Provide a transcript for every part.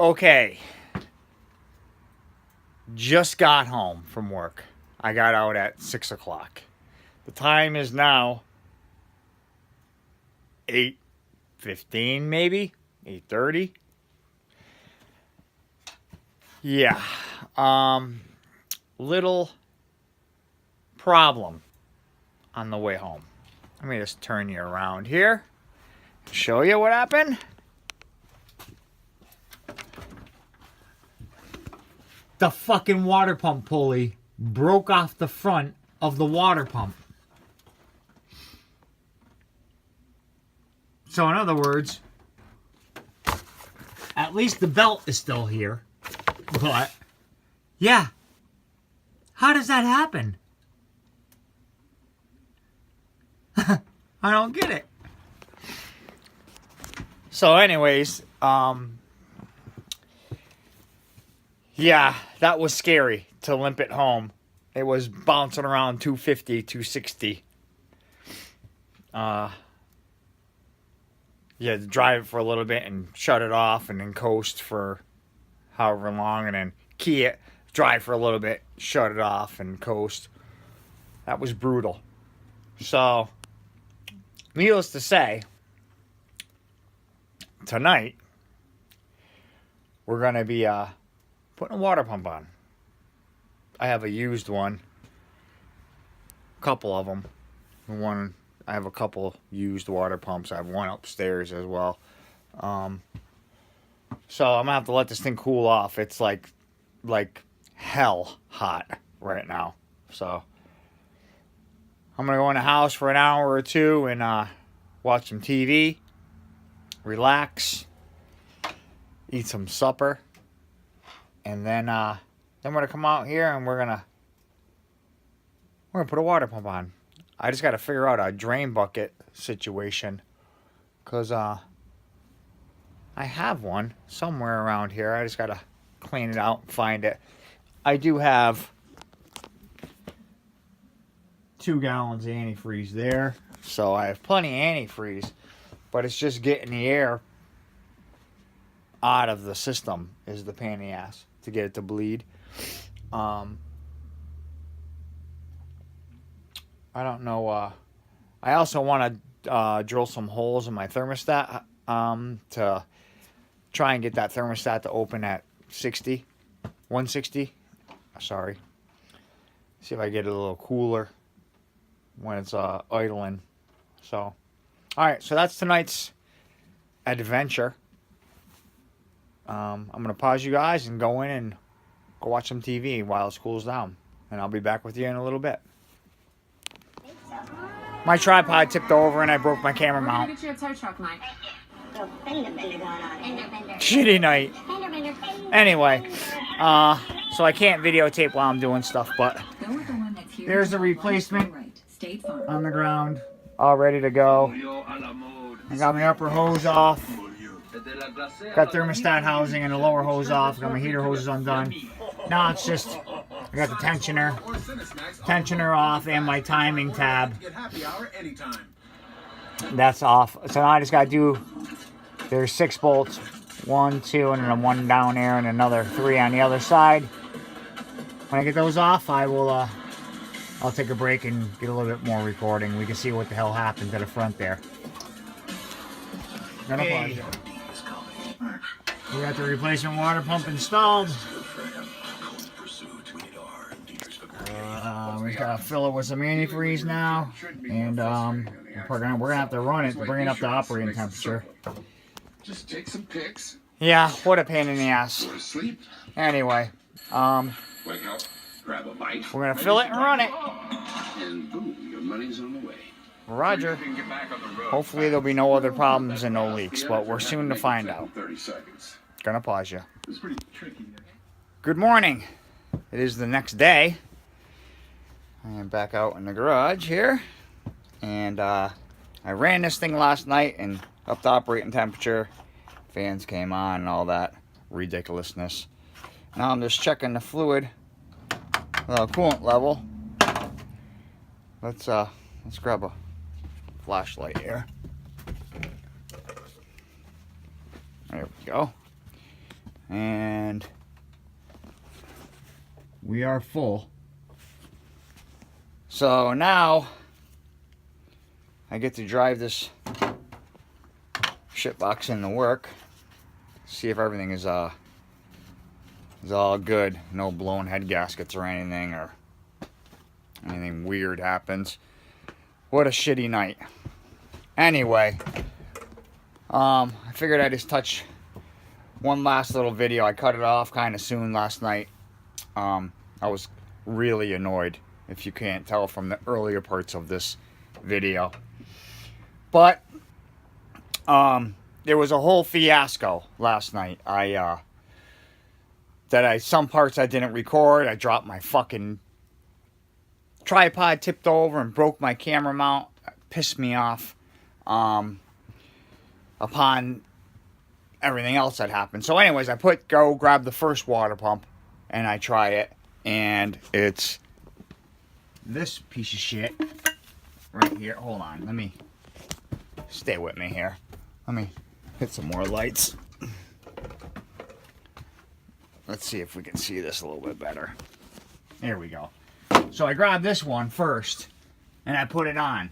Okay. Just got home from work. I got out at 6 o'clock. The time is now 8:15 maybe? 8:30? Yeah. Little problem on the way home. Let me just turn you around here. Show you what happened. The fucking water pump pulley broke off the front of the water pump. So in other words, at least the belt is still here. But, yeah. How does that happen? I don't get it. So anyways, yeah, that was scary to limp it home. It was bouncing around 250, 260. You had to drive it for a little bit and shut it off and then coast for however long and then key it, drive for a little bit, shut it off and coast. That was brutal. So, needless to say, tonight we're going to be putting a water pump on. I have a used one. A couple of them. I have a couple used water pumps. I have one upstairs as well. So I'm gonna have to let this thing cool off. It's like hell hot right now. So I'm gonna go in the house for an hour or two and watch some TV, relax, eat some supper, and then we're gonna come out here and we're gonna put a water pump on. I just gotta figure out a drain bucket situation, cause I have one somewhere around here. I just gotta clean it out and find it. I do have 2 gallons of antifreeze there, so I have plenty of antifreeze, but it's just getting the air out of the system is the pain in the ass to get it to bleed. I don't know. I also want to drill some holes in my thermostat to try and get that thermostat to open at 160. Sorry. See if I get it a little cooler when it's idling. So, all right. So that's tonight's adventure. I'm gonna pause you guys and go in and go watch some TV while it cools down, and I'll be back with you in a little bit. My tripod tipped over and I broke my camera mount. Shitty night. Anyway, so I can't videotape while I'm doing stuff, but there's the replacement on the ground, all ready to go. I got my upper hose off. Got thermostat housing and the lower hose off. Got my heater hoses undone. Now it's just, I got the tensioner off and my timing tab. That's off. So now I just got to do, there's 6 bolts. 1, 2, and then 1 down there and another 3 on the other side. When I get those off, I'll take a break and get a little bit more recording. We can see what the hell happened to the front there. Okay. We got the replacement water pump installed. We gotta fill it with some antifreeze now, and we're gonna have to run it to bring it up to operating temperature. Just take some pics. Yeah, what a pain in the ass. Go to sleep. Anyway, Wake up, grab a bite. we're gonna fill it and run it. And boom, your money's on the way. Roger. Hopefully there'll be no other problems and no leaks, but we're soon to find out. 30 seconds. Gonna pause you. It's pretty tricky. Good morning. It is the next day. I am back out in the garage here, and I ran this thing last night and up to operating temperature. Fans came on and all that ridiculousness. Now I'm just checking the fluid, coolant level. Let's grab a flashlight here. There we go. And we are full. So now I get to drive this shitbox into work. See if everything is all good. No blown head gaskets or anything, or anything weird happens. What a shitty night. Anyway, I figured I'd just touch one last little video. I cut it off kind of soon last night. I was really annoyed, if you can't tell from the earlier parts of this video. But there was a whole fiasco last night. Some parts I didn't record. I dropped my fucking tripod, tipped over and broke my camera mount. It pissed me off. Upon everything else that happened. So anyways, I grab the first water pump and I try it, and it's this piece of shit right here. Hold on, let me stay with me here. Let me hit some more lights. Let's see if we can see this a little bit better. There we go. So I grabbed this one first and I put it on.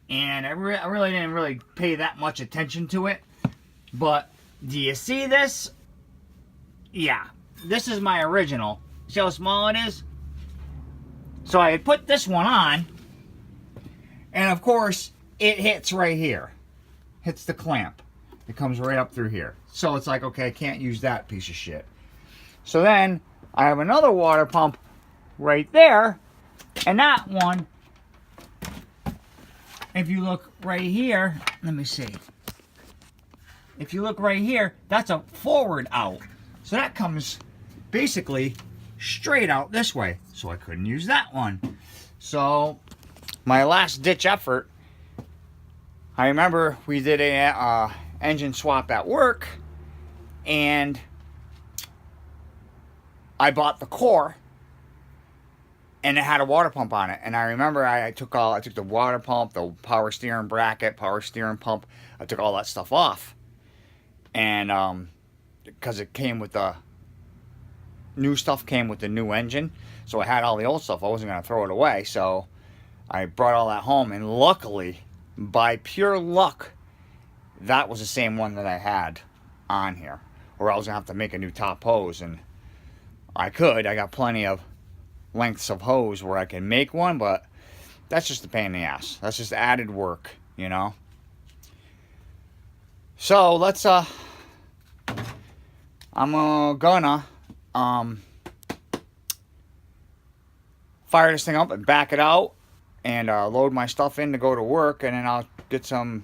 And I really didn't pay that much attention to it. But do you see this? Yeah, this is my original. See how small it is? So I put this one on, and of course it hits right here. Hits the clamp. It comes right up through here. So it's like, okay, I can't use that piece of shit. So then I have another water pump right there, and that one, if you look right here, let me see. If you look right here, that's a forward out. So that comes basically straight out this way. So I couldn't use that one. So my last ditch effort, I remember we did a engine swap at work, and I bought the core, and it had a water pump on it. And I remember I took the water pump, the power steering bracket, power steering pump. I took all that stuff off. And because it came with the new stuff, came with the new engine. So I had all the old stuff. I wasn't going to throw it away. So I brought all that home. And luckily, by pure luck, that was the same one that I had on here. Or I was going to have to make a new top hose. And I got plenty of lengths of hose where I can make one, but that's just a pain in the ass. That's just added work, you know. So let's I'm gonna fire this thing up and back it out and load my stuff in to go to work, and then I'll get some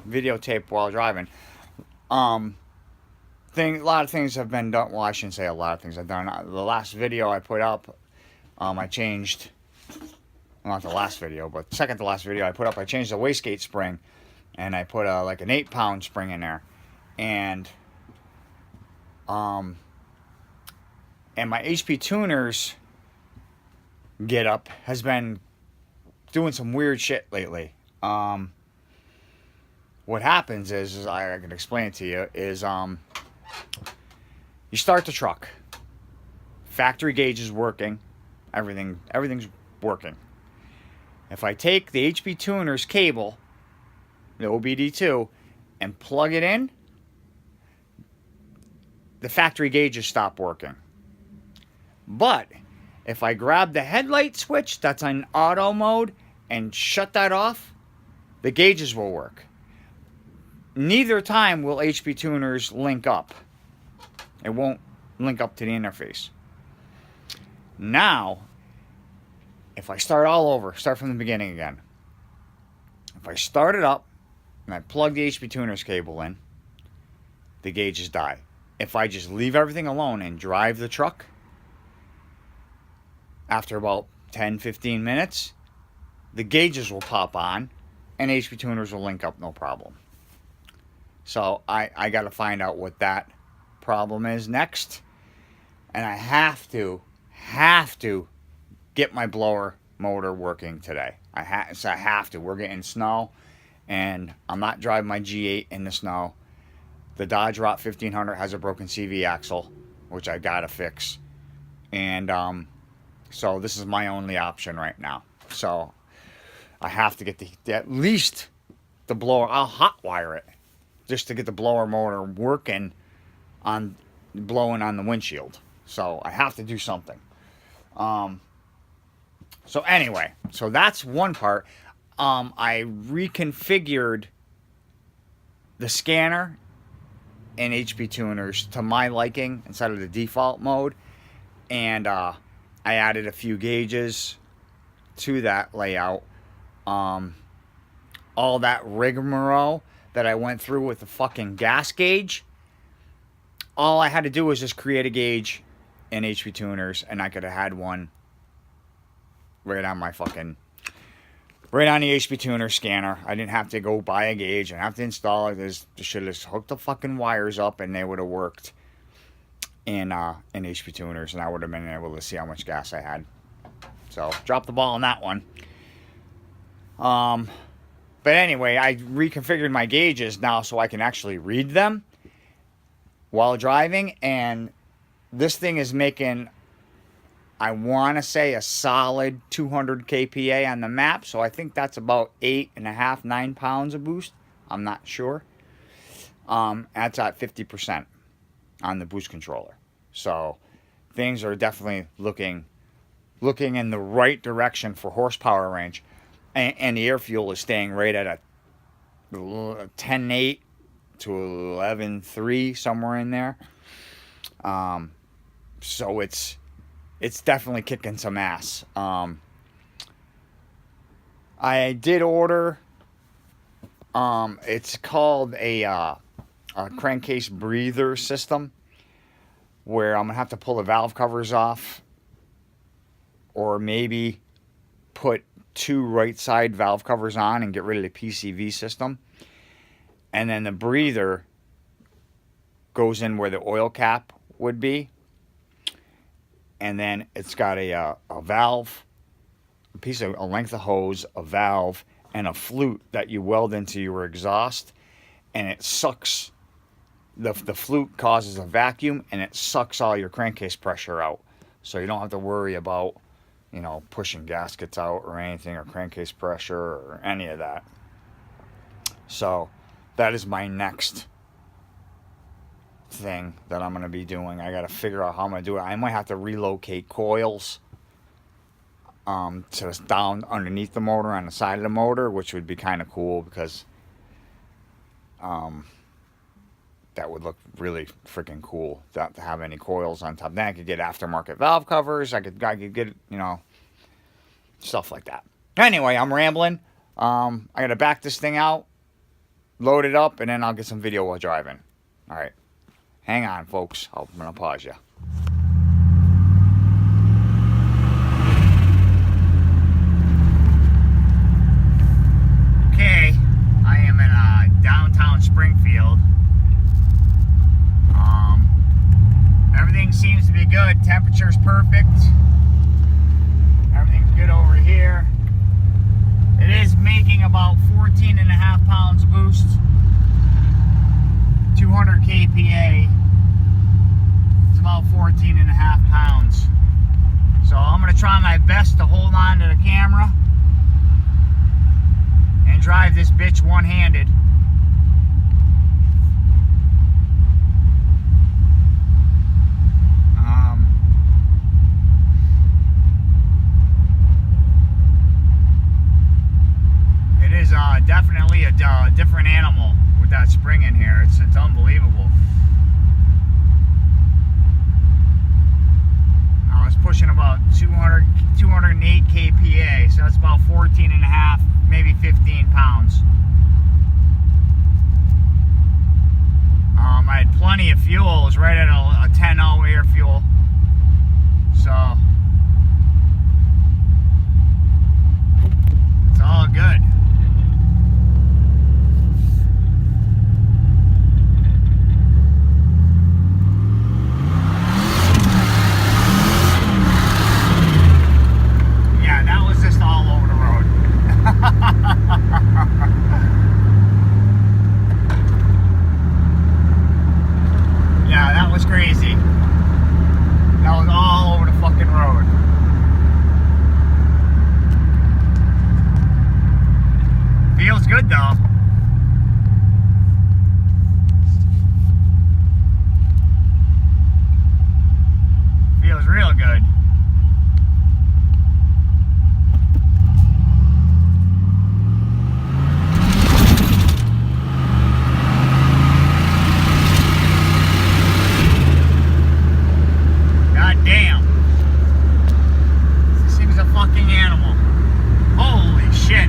videotape while driving. A lot of things have been done. Well, I shouldn't say a lot of things I've done. The last video I put up, I changed, well, not the last video, but second to last video I put up, I changed the wastegate spring, and I put like an 8-pound spring in there, and my HP Tuners get up has been doing some weird shit lately. What happens is I can explain it to you, is you start the truck, factory gauge is working, everything's working. If I take the HP Tuners cable, the OBD2, and plug it in, the factory gauges stop working. But if I grab the headlight switch that's on auto mode and shut that off, the gauges will work. Neither time will HP Tuners link up. It won't link up to the interface. Now, if I start all over, start from the beginning again. If I start it up and I plug the HP Tuners cable in, the gauges die. If I just leave everything alone and drive the truck, after about 10-15 minutes, the gauges will pop on and HP Tuners will link up no problem. So I got to find out what that problem is next, and I have to get my blower motor working today. I have to. We're getting snow, and I'm not driving my G8 in the snow. the Dodge Route 1500 has a broken CV axle, which I gotta fix. And so this is my only option right now. So I have to get at least the blower. I'll hot wire it just to get the blower motor working on blowing on the windshield. So I have to do something. So anyway, so that's one part. I reconfigured the scanner in HP Tuners to my liking instead of the default mode. And I added a few gauges to that layout. All that rigmarole that I went through with the fucking gas gauge, all I had to do was just create a gauge in HP Tuners, and I could have had one right on my fucking, right on the HP Tuner scanner. I didn't have to go buy a gauge and have to install it. Just should have hooked the fucking wires up, and they would have worked in HP Tuners, and I would have been able to see how much gas I had. So drop the ball on that one. But anyway, I reconfigured my gauges now so I can actually read them while driving, and this thing is making, I want to say, a solid 200 kPa on the map. So I think that's about 8.5, 9 pounds of boost. I'm not sure. That's at 50% on the boost controller. So things are definitely looking in the right direction for horsepower range. And the air fuel is staying right at a 10.8 to 11.3, somewhere in there. So it's definitely kicking some ass. I did order, it's called a crankcase breather system, where I'm gonna have to pull the valve covers off, or maybe put 2 right side valve covers on and get rid of the PCV system. And then the breather goes in where the oil cap would be. And then it's got a valve, a length of hose, a valve, and a flute that you weld into your exhaust. And it sucks. The flute causes a vacuum, and it sucks all your crankcase pressure out. So you don't have to worry about, pushing gaskets out or anything, or crankcase pressure or any of that. So that is my next thing that I'm going to be doing. I got to figure out how I'm going to do it. I might have to relocate coils to down underneath the motor on the side of the motor, which would be kind of cool, because that would look really freaking cool to have any coils on top. Then I could get aftermarket valve covers. I could get, stuff like that. Anyway, I'm rambling. I got to back this thing out, load it up, and then I'll get some video while driving. All right. Hang on, folks. I'm going to pause you. Okay. I am in downtown Springfield. Everything seems to be good. Temperature's perfect. Everything's good over here. It is making about 14.5 pounds boost. 200 kPa. It's about 14.5 pounds. So I'm going to try my best to hold on to the camera and drive this bitch one-handed. It is definitely a different animal with that spring in here. It's unbelievable. I was pushing about 208 kPa, so that's about 14.5, maybe 15 pounds. I had plenty of fuel. It was right at a 10.0 air fuel. So it's all good. Yeah, that was just all over the road. crazy. That was all over the fucking road. Feels good though. Feels real good. God damn. This thing's a fucking animal. Holy shit.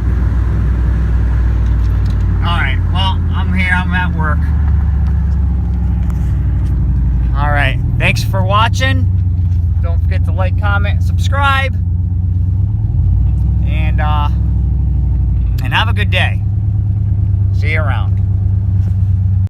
Alright, well, I'm here, I'm at work. Alright, thanks for watching. Don't forget to like, comment, subscribe. And have a good day. See you around.